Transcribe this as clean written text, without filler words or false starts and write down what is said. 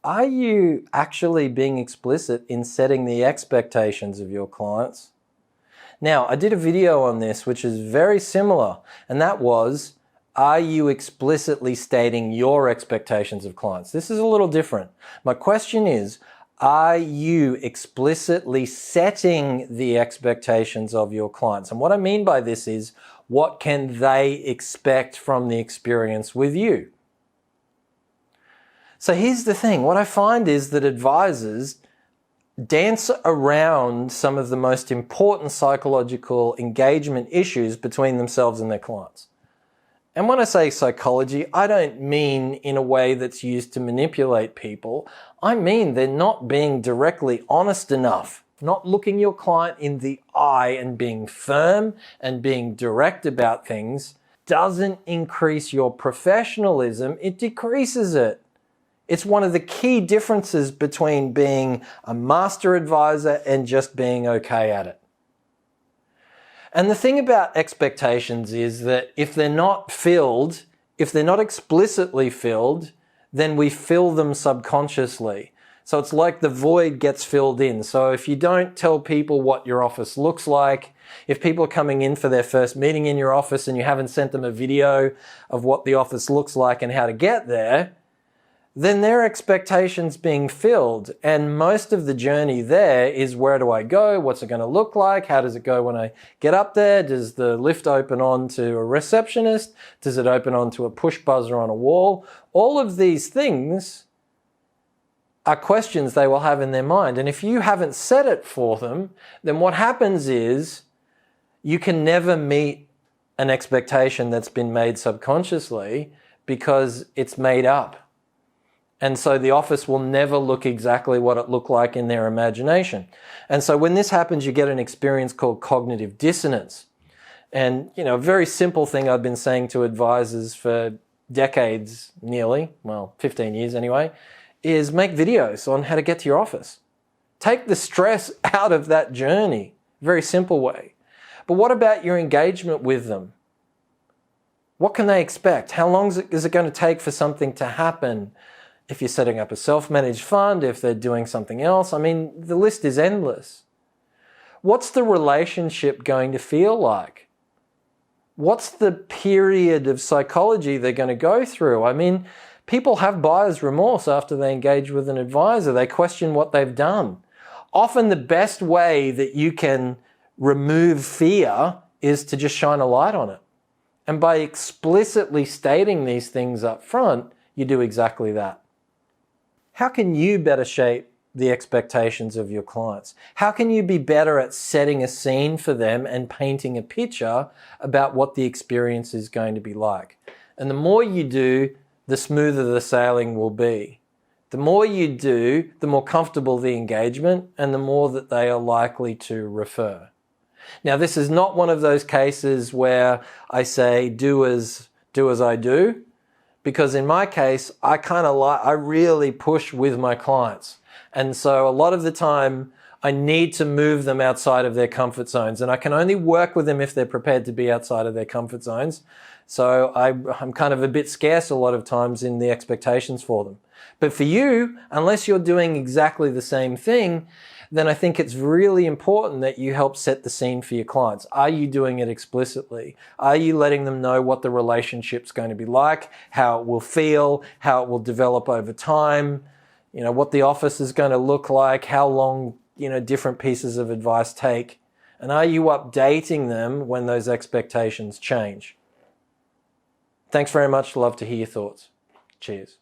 are you actually being explicit in setting the expectations of your clients? Now, I did a video on this which is very similar, and that was, are you explicitly stating your expectations of clients? This is a little different. My question is, are you explicitly setting the expectations of your clients? And what I mean by this is, what can they expect from the experience with you? So here's the thing. What I find is that advisors dance around some of the most important psychological engagement issues between themselves and their clients. And when I say psychology, I don't mean in a way that's used to manipulate people. I mean they're not being directly honest enough, not looking your client in the eye and being firm and being direct about things doesn't increase your professionalism, it decreases it. It's one of the key differences between being a master advisor and just being okay at it. And the thing about expectations is that if they're not filled, if they're not explicitly filled, then we fill them subconsciously. So it's like the void gets filled in. So if you don't tell people what your office looks like, if people are coming in for their first meeting in your office and you haven't sent them a video of what the office looks like and how to get there, then their expectations being filled. And most of the journey there is, where do I go? What's it going to look like? How does it go when I get up there? Does the lift open onto a receptionist? Does it open onto a push buzzer on a wall? All of these things are questions they will have in their mind. And if you haven't set it for them, then what happens is you can never meet an expectation that's been made subconsciously because it's made up. And so the office will never look exactly what it looked like in their imagination. And so when this happens, you get an experience called cognitive dissonance. And, a very simple thing I've been saying to advisors for decades, nearly, 15 years anyway, is make videos on how to get to your office. Take the stress out of that journey. Very simple way. But what about your engagement with them? What can they expect? How long is it going to take for something to happen? If you're setting up a self-managed fund, if they're doing something else, the list is endless. What's the relationship going to feel like? What's the period of psychology they're going to go through? People have buyer's remorse after they engage with an advisor. They question what they've done. Often the best way that you can remove fear is to just shine a light on it. And by explicitly stating these things up front, you do exactly that. How can you better shape the expectations of your clients? How can you be better at setting a scene for them and painting a picture about what the experience is going to be like? And the more you do, the smoother the sailing will be. The more you do, the more comfortable the engagement and the more that they are likely to refer. Now, this is not one of those cases where I say, do as I do. Because in my case, I really push with my clients. And so a lot of the time, I need to move them outside of their comfort zones. And I can only work with them if they're prepared to be outside of their comfort zones. So I'm kind of a bit scarce a lot of times in the expectations for them. But for you, unless you're doing exactly the same thing, then I think it's really important that you help set the scene for your clients. Are you doing it explicitly? Are you letting them know what the relationship's going to be like, how it will feel, how it will develop over time, what the office is going to look like, how long, different pieces of advice take, and are you updating them when those expectations change? Thanks very much. Love to hear your thoughts. Cheers.